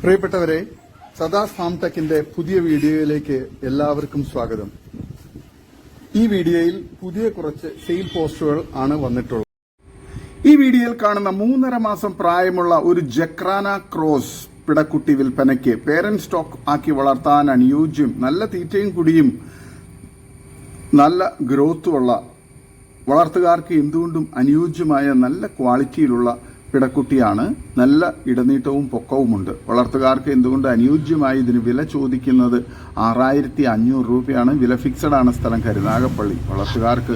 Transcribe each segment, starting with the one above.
പ്രിയപ്പെട്ടവരെ, സദാസ് ഫാം ടെക്കിന്റെ പുതിയ വീഡിയോയിലേക്ക് എല്ലാവർക്കും സ്വാഗതം. ഈ വീഡിയോയിൽ പുതിയ കുറച്ച് സെയിൽ പോസ്റ്റുകൾ ആണ് വന്നിട്ടുള്ളത്. ഈ വീഡിയോയിൽ കാണുന്ന 3.5 മാസം പ്രായമുള്ള ഒരു ജക്രാന ക്രോസ് പിടക്കുട്ടി വിൽപ്പനയ്ക്ക്. പേരന്റ് സ്റ്റോക്ക് ആക്കി വളർത്താൻ അനുയോജ്യം, നല്ല തീറ്റയും കുടിയും നല്ല ഗ്രോത്തുമുള്ള, വളർത്തുകാർക്ക് എന്തുകൊണ്ടും അനുയോജ്യമായ നല്ല ക്വാളിറ്റിയിലുള്ള പിടക്കുട്ടിയാണ്. നല്ല ഇടനീട്ടവും പൊക്കവുമുണ്ട്. വളർത്തുകാർക്ക് എന്തുകൊണ്ട് അനുയോജ്യമായി. ഇതിന് വില ചോദിക്കുന്നത് 6500 രൂപയാണ്. വില ഫിക്സഡ് ആണ്. സ്ഥലം കരുനാഗപ്പള്ളി. വളർത്തുകാർക്ക്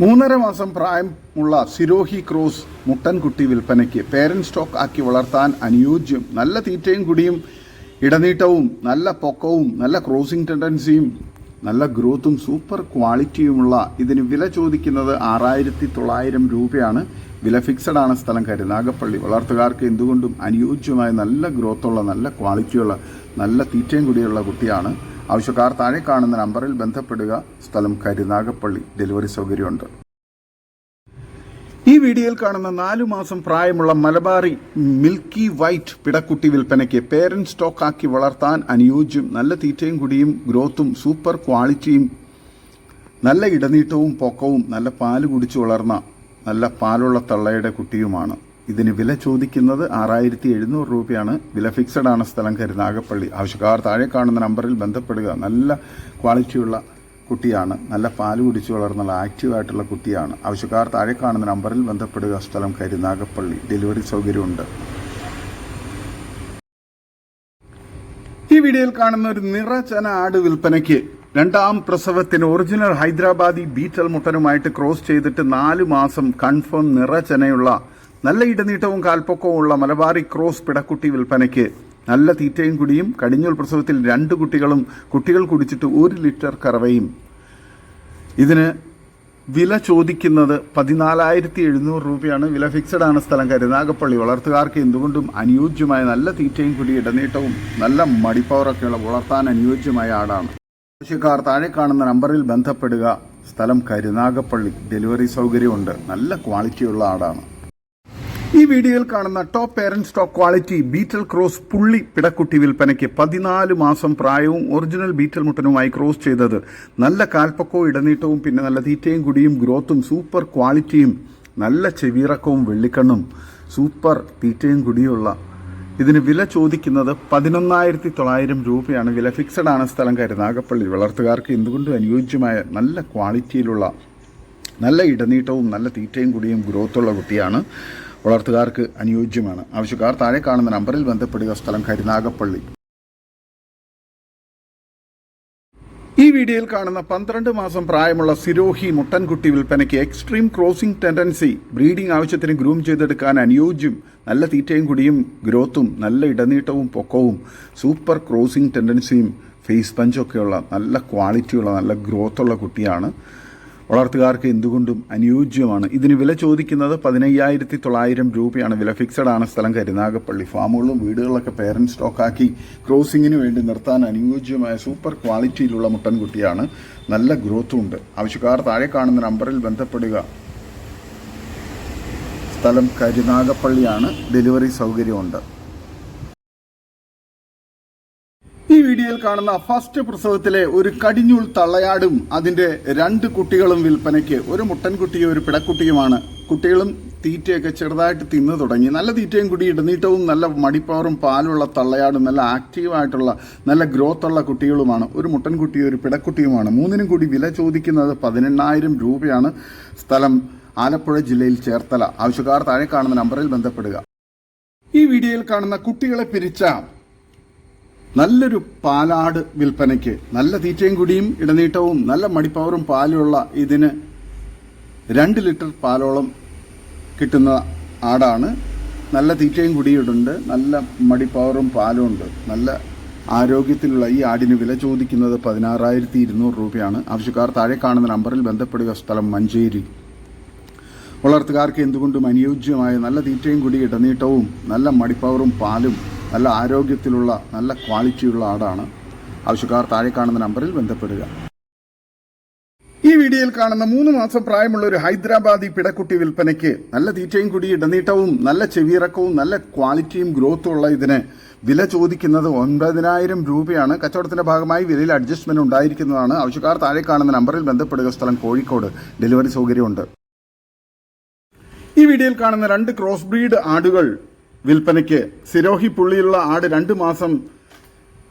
3.5 മാസം പ്രായമുള്ള സിരോഹി ക്രോസ് മുട്ടൻകുട്ടി വിൽപ്പനയ്ക്ക്. പേരന്റ് സ്റ്റോക്ക് ആക്കി വളർത്താൻ അനുയോജ്യം, നല്ല തീറ്റയും കുടിയും ഇടനീട്ടവും നല്ല പൊക്കവും നല്ല ക്രോസിംഗ് ടെൻഡൻസിയും നല്ല ഗ്രോത്തും സൂപ്പർ ക്വാളിറ്റിയുമുള്ള ഇതിന് വില ചോദിക്കുന്നത് 6900 രൂപയാണ്. വില ഫിക്സഡ് ആണ്. സ്ഥലം കരുനാഗപ്പള്ളി. വളർത്തുകാർക്ക് എന്തുകൊണ്ടും അനുയോജ്യമായ നല്ല ഗ്രോത്തുള്ള നല്ല ക്വാളിറ്റിയുള്ള നല്ല തീറ്റയും കൂടിയുള്ള കുട്ടിയാണ്. ആവശ്യക്കാർ താഴെ കാണുന്ന നമ്പറിൽ ബന്ധപ്പെടുക. സ്ഥലം കരുനാഗപ്പള്ളി. ഡെലിവറി സൗകര്യമുണ്ട്. ഈ വീഡിയോയിൽ കാണുന്ന 4 മാസം പ്രായമുള്ള മലബാറി മിൽക്കി വൈറ്റ് പിടക്കുട്ടി വിൽപ്പനയ്ക്ക്. പേരന്റ് സ്റ്റോക്ക് ആക്കി വളർത്താൻ അനുയോജ്യം, നല്ല തീറ്റയും കുടിയും ഗ്രോത്തും സൂപ്പർ ക്വാളിറ്റിയും നല്ല ഇടനീട്ടവും പൊക്കവും നല്ല പാല് കുടിച്ചു വളർന്ന നല്ല പാലുള്ള തള്ളയുടെ കുട്ടിയുമാണ്. ഇതിന് വില ചോദിക്കുന്നത് 6700 രൂപയാണ്. വില ഫിക്സഡ് ആണ്. സ്ഥലം കരുനാഗപ്പള്ളി. ആവശ്യക്കാർ താഴെ കാണുന്ന നമ്പറിൽ ബന്ധപ്പെടുക. നല്ല ക്വാളിറ്റിയുള്ള കുട്ടിയാണ്. നല്ല പാല് കുടിച്ചു വളർന്ന ആക്റ്റീവായിട്ടുള്ള കുട്ടിയാണ്. ആവശ്യക്കാർ താഴെ കാണുന്ന നമ്പറിൽ ബന്ധപ്പെടുക. സ്ഥലം കരുനാഗപ്പള്ളി. ഡെലിവറി സൗകര്യമുണ്ട്. ഈ വീഡിയോയിൽ കാണുന്ന ഒരു നിറചന ആട് വിൽപ്പനയ്ക്ക്. 2ാം പ്രസവത്തിന് ഒറിജിനൽ ഹൈദരാബാദി ബീറ്റൽ മുട്ടനുമായിട്ട് ക്രോസ് ചെയ്തിട്ട് 4 മാസം കൺഫേം നിറചനയുള്ള നല്ല ഇടനീട്ടവും കാൽപ്പൊക്കവും ഉള്ള മലബാറി ക്രോസ് പിടക്കുട്ടി വിൽപ്പനയ്ക്ക്. നല്ല തീറ്റയും കുടിയും കടിഞ്ഞൂൽ പ്രസവത്തിൽ 2 കുട്ടികൾ കുടിച്ചിട്ട് 1 ലിറ്റർ കറവയും. ഇതിന് വില ചോദിക്കുന്നത് 14700 രൂപയാണ്. വില ഫിക്സഡ് ആണ്. സ്ഥലം കരുനാഗപ്പള്ളി. വളർത്തുകാർക്ക് എന്തുകൊണ്ടും അനുയോജ്യമായ നല്ല തീറ്റയും കുടി ഇടനീട്ടവും നല്ല മടിപ്പവറൊക്കെയുള്ള വളർത്താൻ അനുയോജ്യമായ ആടാണ്. ആവശ്യക്കാർ താഴെ കാണുന്ന നമ്പറിൽ ബന്ധപ്പെടുക. സ്ഥലം കരുനാഗപ്പള്ളി. ഡെലിവറി സൗകര്യമുണ്ട്. നല്ല ക്വാളിറ്റിയുള്ള ആടാണ്. ഈ വീഡിയോയിൽ കാണുന്ന top parent stock quality Beetal cross പുള്ളി പിടക്കുട്ടി വിൽപ്പനയ്ക്ക്. 14 മാസം പ്രായവും ഒറിജിനൽ ബീറ്റൽ മുട്ടനുമായി ക്രോസ് ചെയ്തത്. നല്ല കാൽപ്പക്കവും ഇടനീട്ടവും പിന്നെ നല്ല തീറ്റയും കുടിയും ഗ്രോത്തും സൂപ്പർ ക്വാളിറ്റിയും നല്ല ചെവിയിറക്കവും വെള്ളിക്കണ്ണും സൂപ്പർ തീറ്റയും കുടിയുള്ള ഇതിന് വില ചോദിക്കുന്നത് 11900 രൂപയാണ്. വില ഫിക്സഡ് ആണ്. സ്ഥലം കരുനാഗപ്പള്ളി. വളർത്തുകാർക്ക് എന്തുകൊണ്ടും അനുയോജ്യമായ നല്ല ക്വാളിറ്റിയിലുള്ള നല്ല ഇടനീട്ടവും നല്ല തീറ്റയും കുടിയും ഗ്രോത്തുള്ള കുട്ടിയാണ്. വളർത്തുകാർക്ക് അനുയോജ്യമാണ്. ആവശ്യക്കാർ താഴെ കാണുന്ന നമ്പറിൽ ബന്ധപ്പെടുക. സ്ഥലം കരുനാഗപ്പള്ളി. ഈ വീഡിയോയിൽ കാണുന്ന 12 മാസം പ്രായമുള്ള സിരോഹി മുട്ടൻകുട്ടി വിൽപ്പനയ്ക്ക്. എക്സ്ട്രീം ക്രോസിംഗ് ടെൻഡൻസി, ബ്രീഡിംഗ് ആവശ്യത്തിന് ഗ്രൂം ചെയ്തെടുക്കാൻ അനുയോജ്യം, നല്ല തീറ്റയും കുടിയും ഗ്രോത്തും നല്ല ഇടനീട്ടവും പൊക്കവും സൂപ്പർ ക്രോസിംഗ് ടെൻഡൻസിയും ഫേസ് പഞ്ചൊക്കെയുള്ള നല്ല ക്വാളിറ്റിയുള്ള നല്ല ഗ്രോത്തുള്ള കുട്ടിയാണ്. വളർത്തുകാർക്ക് എന്തുകൊണ്ടും അനുയോജ്യമാണ്. ഇതിന് വില ചോദിക്കുന്നത് 15900 രൂപയാണ്. വില ഫിക്സഡ് ആണ്. സ്ഥലം കരുനാഗപ്പള്ളി. ഫാമുകളും വീടുകളിലൊക്കെ പേരന്റ് സ്റ്റോക്കാക്കി ക്രോസിങ്ങിന് വേണ്ടി നിർത്താൻ അനുയോജ്യമായ സൂപ്പർ ക്വാളിറ്റിയിലുള്ള മുട്ടൻകുട്ടിയാണ്. നല്ല ഗ്രോത്തും ഉണ്ട്. ആവശ്യക്കാർ താഴെ കാണുന്ന നമ്പറിൽ ബന്ധപ്പെടുക. സ്ഥലം കരുനാഗപ്പള്ളിയാണ്. ഡെലിവറി സൗകര്യമുണ്ട്. ഈ വീഡിയോയിൽ കാണുന്ന ഫസ്റ്റ് പ്രസവത്തിലെ ഒരു കടിഞ്ഞൂൽ തള്ളയാടും അതിന്റെ 2 കുട്ടികളും വിൽപ്പനയ്ക്ക്. ഒരു മുട്ടൻകുട്ടിയും ഒരു പിടക്കുട്ടിയുമാണ്. കുട്ടികളും തീറ്റയൊക്കെ ചെറുതായിട്ട് തിന്നു തുടങ്ങി. നല്ല തീറ്റയും കുടി ഇടനീട്ടവും നല്ല മടിപ്പവറും പാലുള്ള തള്ളയാടും നല്ല ആക്റ്റീവായിട്ടുള്ള നല്ല ഗ്രോത്തുള്ള കുട്ടികളുമാണ്. ഒരു മുട്ടൻകുട്ടിയും ഒരു പിടക്കുട്ടിയുമാണ്. 3നും കൂടി വില ചോദിക്കുന്നത് 18000 രൂപയാണ്. സ്ഥലം ആലപ്പുഴ ജില്ലയിൽ ചേർത്തല. ആവശ്യക്കാർ താഴെ കാണുന്ന നമ്പറിൽ ബന്ധപ്പെടുക. ഈ വീഡിയോയിൽ കാണുന്ന കുട്ടികളെ പിരിച്ച നല്ലൊരു പാലാട് വിൽപ്പനയ്ക്ക്. നല്ല തീറ്റയും കുടിയും ഇടനീട്ടവും നല്ല മടിപ്പവറും പാലുള്ള ഇതിന് 2 ലിറ്റർ പാലോളം കിട്ടുന്ന ആടാണ്. നല്ല തീറ്റയും കുടിയുണ്ട്. നല്ല മടിപ്പവറും പാലും ഉണ്ട്. നല്ല ആരോഗ്യത്തിലുള്ള ഈ ആടിന് വില ചോദിക്കുന്നത് 16200 രൂപയാണ്. ആവശ്യക്കാർ താഴെ കാണുന്ന നമ്പറിൽ ബന്ധപ്പെടുക. സ്ഥലം മഞ്ചേരി. വളർത്തുകാർക്ക് എന്തുകൊണ്ടും അനുയോജ്യമായ നല്ല തീറ്റയും കുടി ഇടനീട്ടവും നല്ല മടിപ്പവറും പാലും നല്ല ആരോഗ്യത്തിലുള്ള നല്ല ക്വാളിറ്റിയുള്ള ആടാണ്. ആവശ്യക്കാർ താഴെ കാണുന്ന നമ്പറിൽ ബന്ധപ്പെടുക. ഈ വീഡിയോയിൽ കാണുന്ന 3 മാസം പ്രായമുള്ള ഒരു ഹൈദരാബാദി പിടക്കുട്ടി വിൽപ്പനയ്ക്ക്. നല്ല തീറ്റയും കുടി, ഇടനീട്ടവും, നല്ല ചെവിയിറക്കവും, നല്ല ക്വാളിറ്റിയും ഗ്രോത്തും ഉള്ള ഇതിന് വില ചോദിക്കുന്നത് 9,000 രൂപയാണ്. കച്ചവടത്തിന്റെ ഭാഗമായി വിലയിൽ അഡ്ജസ്റ്റ്മെന്റ് ഉണ്ടായിരിക്കുന്നതാണ്. ആവശ്യക്കാർ താഴെ കാണുന്ന നമ്പറിൽ ബന്ധപ്പെടുക. സ്ഥലം കോഴിക്കോട്. ഡെലിവറി സൗകര്യമുണ്ട്. ഈ വീഡിയോയിൽ കാണുന്ന 2 ക്രോസ് ബ്രീഡ് ആടുകൾ വിൽപ്പനയ്ക്ക്. സിരോഹി പുള്ളിയുള്ള ആട് 2 മാസം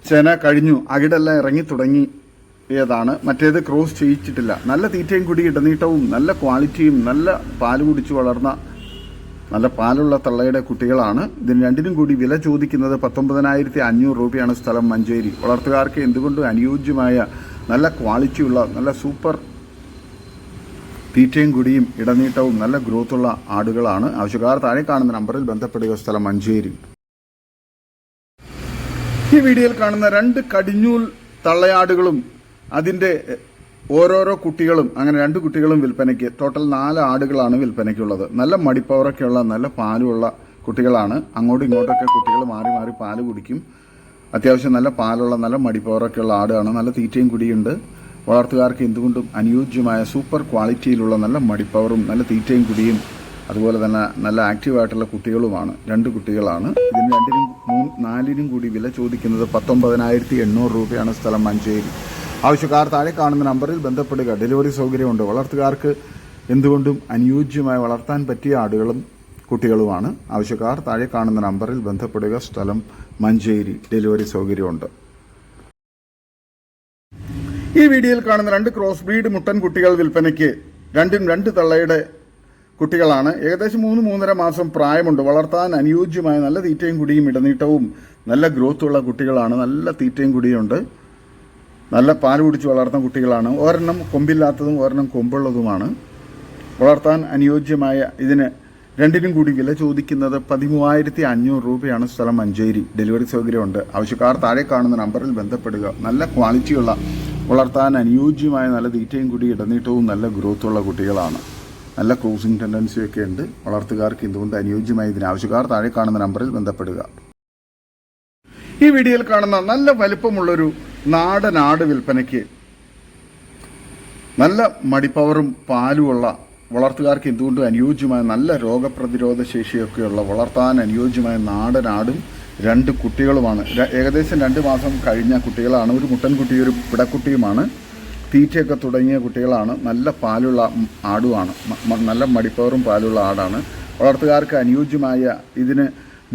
ചെന കഴിഞ്ഞു, അകിടെല്ലാം ഇറങ്ങി തുടങ്ങിയതാണ്. മറ്റേത് ക്രോസ് ചെയ്യിച്ചിട്ടില്ല. നല്ല തീറ്റയും കുടി, ഇടനീട്ടവും, നല്ല ക്വാളിറ്റിയും, നല്ല പാല് കുടിച്ചു വളർന്ന നല്ല പാലുള്ള തള്ളയുടെ കുട്ടികളാണ്. ഇതിന് രണ്ടിനും കൂടി വില ചോദിക്കുന്നത് 19,500 രൂപയാണ്. സ്ഥലം മഞ്ചേരി. വളർത്തുകാർക്ക് എന്തുകൊണ്ടും അനുയോജ്യമായ നല്ല ക്വാളിറ്റിയുള്ള നല്ല സൂപ്പർ തീറ്റയും കുടിയും ഇടനീട്ടവും നല്ല ഗ്രോത്തുള്ള ആടുകളാണ്. ആവശ്യക്കാർ താഴെ കാണുന്ന നമ്പറിൽ ബന്ധപ്പെടുക. സ്ഥലം മഞ്ചേരി. ഈ വീഡിയോയിൽ കാണുന്ന 2 കടിഞ്ഞൂൽ തള്ളയാടുകളും അതിൻ്റെ ഓരോരോ കുട്ടികളും, അങ്ങനെ 2 കുട്ടികളും വിൽപ്പനയ്ക്ക്. ടോട്ടൽ 4 ആടുകളാണ് വിൽപ്പനയ്ക്കുള്ളത്. നല്ല മടിപ്പവറൊക്കെയുള്ള നല്ല പാലുള്ള കുട്ടികളാണ്. അങ്ങോട്ടും ഇങ്ങോട്ടൊക്കെ കുട്ടികൾ മാറി മാറി പാല് കുടിക്കും. അത്യാവശ്യം നല്ല പാലുള്ള നല്ല മടിപ്പവറൊക്കെയുള്ള ആടാണ്. നല്ല തീറ്റയും കുടിയുണ്ട്. വളർത്തുകാർക്ക് എന്തുകൊണ്ടും അനുയോജ്യമായ സൂപ്പർ ക്വാളിറ്റിയിലുള്ള നല്ല മടിപ്പവറും നല്ല തീറ്റയും കുടിയും അതുപോലെ തന്നെ നല്ല ആക്റ്റീവായിട്ടുള്ള കുട്ടികളുമാണ്. 2 കുട്ടികളാണ്. ഇതിന് 2നും 4നും കൂടി വില ചോദിക്കുന്നത് 19,800 രൂപയാണ്. സ്ഥലം മഞ്ചേരി. ആവശ്യക്കാർ താഴെ കാണുന്ന നമ്പറിൽ ബന്ധപ്പെടുക. ഡെലിവറി സൗകര്യമുണ്ട്. വളർത്തുകാർക്ക് എന്തുകൊണ്ടും അനുയോജ്യമായി വളർത്താൻ പറ്റിയ ആടുകളും കുട്ടികളുമാണ്. ആവശ്യക്കാർ താഴെ കാണുന്ന നമ്പറിൽ ബന്ധപ്പെടുക. സ്ഥലം മഞ്ചേരി. ഡെലിവറി സൗകര്യമുണ്ട്. ഈ വീഡിയോയിൽ കാണുന്ന 2 ക്രോസ് ബ്രീഡ് മുട്ടൻ കുട്ടികൾ വിൽപ്പനയ്ക്ക്. 2 തള്ളയുടെ കുട്ടികളാണ്. ഏകദേശം 3-3.5 മാസം പ്രായമുണ്ട്. വളർത്താൻ അനുയോജ്യമായ നല്ല തീറ്റയും കുടിയും ഇടനീട്ടവും നല്ല ഗ്രോത്തുള്ള കുട്ടികളാണ്. നല്ല തീറ്റയും കുടിയുണ്ട്. നല്ല പാൽ കുടിച്ച് വളർത്തുന്ന കുട്ടികളാണ്. ഒരെണ്ണം കൊമ്പില്ലാത്തതും ഒരെണ്ണം കൊമ്പുള്ളതുമാണ്. വളർത്താൻ അനുയോജ്യമായ ഇതിന് 2നും കൂടി വില ചോദിക്കുന്നത് 13,500 രൂപയാണ്. സ്ഥലം മഞ്ചേരി. ഡെലിവറി സൗകര്യമുണ്ട്. ആവശ്യക്കാർ താഴെ കാണുന്ന നമ്പറിൽ ബന്ധപ്പെടുക. നല്ല ക്വാളിറ്റിയുള്ള വളർത്താൻ അനുയോജ്യമായ നല്ല തീറ്റയും കുടി ഇടനീട്ടവും നല്ല ഗ്രോത്തുള്ള കുട്ടികളാണ്. നല്ല ക്രൂസിംഗ് ടെൻഡൻസിയൊക്കെ ഉണ്ട്. വളർത്തുകാർക്ക് എന്തുകൊണ്ട് അനുയോജ്യമായ ഇതിന് ആവശ്യക്കാർ താഴെ കാണുന്ന നമ്പറിൽ ബന്ധപ്പെടുക. ഈ വീഡിയോയിൽ കാണുന്ന നല്ല വലിപ്പമുള്ളൊരു നാടൻ ആട് വിൽപ്പനയ്ക്ക്. നല്ല മടിപ്പവറും പാലുമുള്ള വളർത്തുകാർക്ക് എന്തുകൊണ്ടും അനുയോജ്യമായ നല്ല രോഗപ്രതിരോധ ശേഷിയൊക്കെയുള്ള വളർത്താൻ അനുയോജ്യമായ നാടൻ ആടും 2 കുട്ടികളുമാണ്. ഏകദേശം 2 മാസം കഴിഞ്ഞ കുട്ടികളാണ്. ഒരു മുട്ടൻകുട്ടി ഒരു പിടക്കുട്ടിയുമാണ്. തീറ്റയൊക്കെ തുടങ്ങിയ കുട്ടികളാണ്. നല്ല പാലുള്ള ആടുമാണ്. നല്ല മടിപ്പവറും പാലുള്ള ആടാണ്. വളർത്തുകാർക്ക് അനുയോജ്യമായ ഇതിന്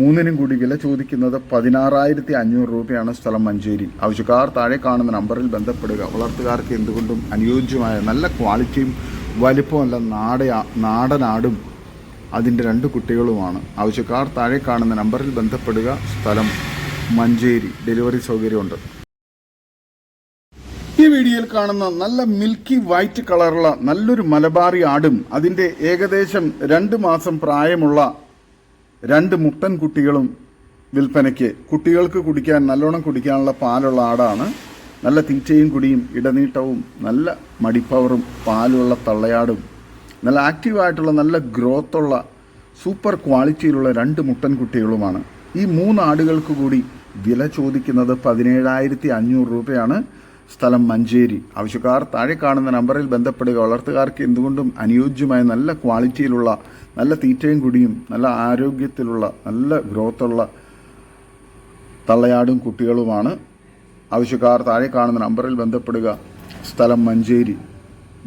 3നും കൂടി വില ചോദിക്കുന്നത് 16,500 രൂപയാണ്. സ്ഥലം മഞ്ചേരി. ആവശ്യക്കാർ താഴെ കാണുന്ന നമ്പറിൽ ബന്ധപ്പെടുക. വളർത്തുകാർക്ക് എന്തുകൊണ്ടും അനുയോജ്യമായ നല്ല ക്വാളിറ്റിയും വലിപ്പമല്ല നാടനാടും അതിൻ്റെ 2 കുട്ടികളുമാണ്. ആവശ്യക്കാർ താഴെ കാണുന്ന നമ്പറിൽ ബന്ധപ്പെടുക. സ്ഥലം മഞ്ചേരി. ഡെലിവറി സൗകര്യമുണ്ട്. ഈ വീഡിയോയിൽ കാണുന്ന നല്ല മിൽക്കി വൈറ്റ് കളറുള്ള നല്ലൊരു മലബാറി ആടും അതിൻ്റെ ഏകദേശം 2 മാസം പ്രായമുള്ള 2 മുട്ടൻ കുട്ടികളും വിൽപ്പനയ്ക്ക്. കുട്ടികൾക്ക് കുടിക്കാൻ നല്ലോണം കുടിക്കാനുള്ള പാലുള്ള ആടാണ്. നല്ല തീറ്റയും കുടിയും ഇടനീട്ടവും നല്ല മടിപ്പവറും പാലുള്ള തള്ളയാടും നല്ല ആക്റ്റീവായിട്ടുള്ള നല്ല ഗ്രോത്തുള്ള സൂപ്പർ ക്വാളിറ്റിയിലുള്ള 2 മുട്ടൻ കുട്ടികളുമാണ്. ഈ 3 ആടുകൾക്ക് കൂടി വില ചോദിക്കുന്നത് 17,500 രൂപയാണ്. സ്ഥലം മഞ്ചേരി. ആവശ്യക്കാർ താഴെ കാണുന്ന നമ്പറിൽ ബന്ധപ്പെടുക. വളർത്തുകാർക്ക് എന്തുകൊണ്ടും അനുയോജ്യമായ നല്ല ക്വാളിറ്റിയിലുള്ള നല്ല തീറ്റയും കുടിയും നല്ല ആരോഗ്യത്തിലുള്ള നല്ല ഗ്രോത്തുള്ള തള്ളയാടും കുട്ടികളുമാണ്. ആവശ്യക്കാർ താഴെ കാണുന്ന നമ്പറിൽ ബന്ധപ്പെടുക. സ്ഥലം മഞ്ചേരി.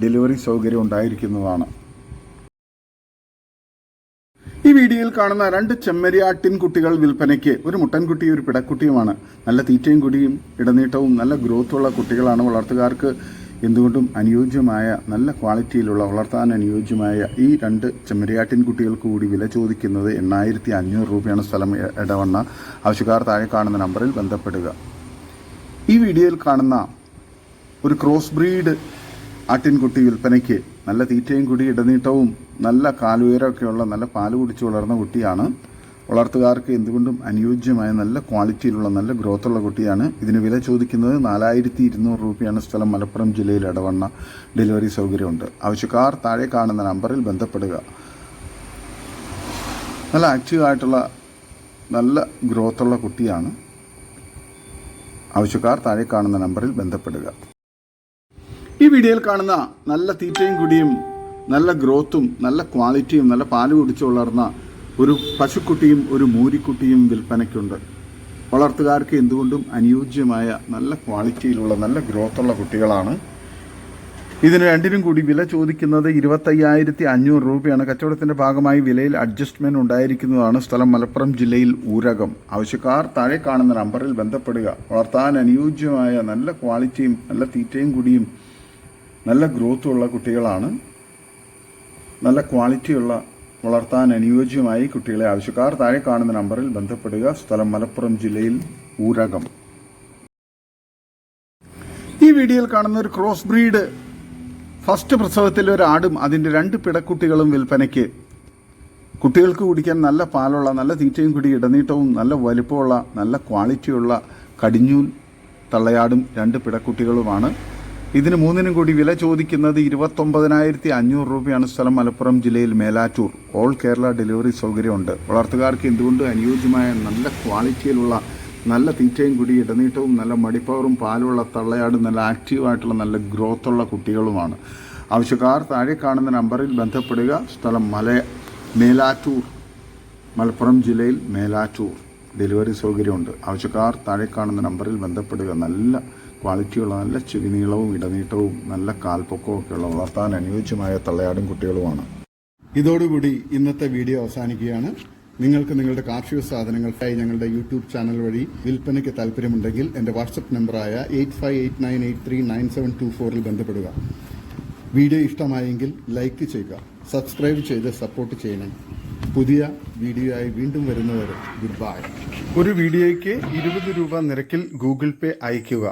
ഡെലിവറി സൗകര്യം ഉണ്ടായിരിക്കുന്നതാണ്. ഈ വീഡിയോയിൽ കാണുന്ന 2 ചെമ്മരിയാട്ടിൻ കുട്ടികൾ വിൽപ്പനയ്ക്ക്. ഒരു മുട്ടൻകുട്ടി ഒരു പിടക്കുട്ടിയുമാണ്. നല്ല തീറ്റയും കുടിയും ഇടനീട്ടവും നല്ല ഗ്രോത്തുള്ള കുട്ടികളാണ്. വളർത്തുകാർക്ക് എന്തുകൊണ്ടും അനുയോജ്യമായ നല്ല ക്വാളിറ്റിയിലുള്ള വളർത്താൻ അനുയോജ്യമായ ഈ 2 ചെമ്മരിയാട്ടിൻ കുട്ടികൾക്ക് കൂടി വില ചോദിക്കുന്നത് 8,500 രൂപയാണ്. സ്ഥലം എടവണ്ണ. ആവശ്യക്കാർ താഴെ കാണുന്ന നമ്പറിൽ ബന്ധപ്പെടുക. ഈ വീഡിയോയിൽ കാണുന്ന ഒരു ക്രോസ് ബ്രീഡ് ആട്ടിൻകുട്ടി വിൽപ്പനയ്ക്ക്. നല്ല തീറ്റയും കുടി ഇടനീട്ടവും നല്ല കാലുയരമൊക്കെയുള്ള നല്ല പാല് കുടിച്ച് വളർന്ന കുട്ടിയാണ്. വളർത്തുകാർക്ക് എന്തുകൊണ്ടും അനുയോജ്യമായ നല്ല ക്വാളിറ്റിയിലുള്ള നല്ല ഗ്രോത്തുള്ള കുട്ടിയാണ്. ഇതിന് വില ചോദിക്കുന്നത് 4,200 രൂപയാണ്. സ്ഥലം മലപ്പുറം ജില്ലയിൽ എടവണ്ണ. ഡെലിവറി സൗകര്യമുണ്ട്. ആവശ്യക്കാർ താഴെ കാണുന്ന നമ്പറിൽ ബന്ധപ്പെടുക. നല്ല ആക്റ്റീവായിട്ടുള്ള നല്ല ഗ്രോത്തുള്ള കുട്ടിയാണ്. ആവശ്യക്കാർ താഴെ കാണുന്ന നമ്പറിൽ ബന്ധപ്പെടുക. ഈ വീഡിയോയിൽ കാണുന്ന നല്ല തീറ്റയും കുടിയും നല്ല ഗ്രോത്തും നല്ല ക്വാളിറ്റിയും നല്ല പാല് കുടിച്ച് വളർന്ന ഒരു പശുക്കുട്ടിയും ഒരു മൂരിക്കുട്ടിയും വിൽപ്പനയ്ക്കുണ്ട്. വളർത്തുകാർക്ക് എന്തുകൊണ്ടും അനുയോജ്യമായ നല്ല ക്വാളിറ്റിയിലുള്ള നല്ല ഗ്രോത്തുള്ള കുട്ടികളാണ്. ഇതിന് രണ്ടിനും കൂടി വില ചോദിക്കുന്നത് 25,500 രൂപയാണ്. കച്ചവടത്തിൻ്റെ ഭാഗമായി വിലയിൽ അഡ്ജസ്റ്റ്മെൻറ്റ് ഉണ്ടായിരിക്കുന്നതാണ്. സ്ഥലം മലപ്പുറം ജില്ലയിൽ ഊരകം. ആവശ്യക്കാർ താഴെ കാണുന്ന നമ്പറിൽ ബന്ധപ്പെടുക. വളർത്താൻ അനുയോജ്യമായ നല്ല ക്വാളിറ്റിയും നല്ല തീറ്റയും കുടിയും നല്ല ഗ്രോത്തുള്ള കുട്ടികളാണ്. നല്ല ക്വാളിറ്റിയുള്ള വളർത്താൻ അനുയോജ്യമായി കുട്ടികളെ ആവശ്യക്കാർ താഴെ കാണുന്ന നമ്പറിൽ ബന്ധപ്പെടുക. സ്ഥലം മലപ്പുറം ജില്ലയിൽ ഊരകം. ഈ വീഡിയോയിൽ കാണുന്ന ഒരു ക്രോസ് ബ്രീഡ് ഫസ്റ്റ് പ്രസവത്തിലെ ഒരു ആടും അതിൻ്റെ 2 പിടക്കുട്ടികളും വിൽപ്പനയ്ക്ക്. കുട്ടികൾക്ക് കുടിക്കാൻ നല്ല പാലുള്ള നല്ല തീറ്റയും കുടി ഇടനീട്ടവും നല്ല വലുപ്പമുള്ള നല്ല ക്വാളിറ്റിയുള്ള കടിഞ്ഞൂൽ തള്ളയാടും 2 പിടക്കുട്ടികളുമാണ്. ഇതിന് 3നും കൂടി വില ചോദിക്കുന്നത് 29,500 രൂപയാണ്. സ്ഥലം മലപ്പുറം ജില്ലയിൽ മേലാറ്റൂർ. ഓൾ കേരള ഡെലിവറി സൗകര്യമുണ്ട്. വളർത്തുകാർക്ക് എന്തുകൊണ്ട് അനുയോജ്യമായ നല്ല ക്വാളിറ്റിയിലുള്ള നല്ല തീറ്റയും കുടി ഇടനീട്ടവും നല്ല മടിപ്പവറും പാലുള്ള തള്ളയാടും നല്ല ആക്റ്റീവായിട്ടുള്ള നല്ല ഗ്രോത്തുള്ള കുട്ടികളുമാണ്. ആവശ്യക്കാർ താഴെ കാണുന്ന നമ്പറിൽ ബന്ധപ്പെടുക. സ്ഥലം മേലാറ്റൂർ, മലപ്പുറം ജില്ലയിൽ മേലാറ്റൂർ. ഡെലിവറി സൗകര്യമുണ്ട്. ആവശ്യക്കാർ താഴെ കാണുന്ന നമ്പറിൽ ബന്ധപ്പെടുക. നല്ല ക്വാളിറ്റിയുള്ള നല്ല ചെവിനീളവും ഇടനീട്ടവും നല്ല കാൽപ്പൊക്കവും ഒക്കെയുള്ള വളർത്താൻ അനുയോജ്യമായ തള്ളയാടും കുട്ടികളുമാണ്. ഇതോടുകൂടി ഇന്നത്തെ വീഡിയോ അവസാനിക്കുകയാണ്. നിങ്ങൾക്ക് നിങ്ങളുടെ കാർഷിക സാധനങ്ങൾക്കായി ഞങ്ങളുടെ യൂട്യൂബ് ചാനൽ വഴി വിൽപ്പനയ്ക്ക് താല്പര്യമുണ്ടെങ്കിൽ എൻ്റെ വാട്സപ്പ് നമ്പറായ 8589839724 ബന്ധപ്പെടുക. വീഡിയോ ഇഷ്ടമായെങ്കിൽ ലൈക്ക് ചെയ്യുക, സബ്സ്ക്രൈബ് ചെയ്ത് സപ്പോർട്ട് ചെയ്യണം. പുതിയ വീഡിയോയായി വീണ്ടും വരുന്നവരെ ഗുഡ് ബൈ. ഒരു വീഡിയോയ്ക്ക് 20 രൂപ നിരക്കിൽ ഗൂഗിൾ പേ അയയ്ക്കുക.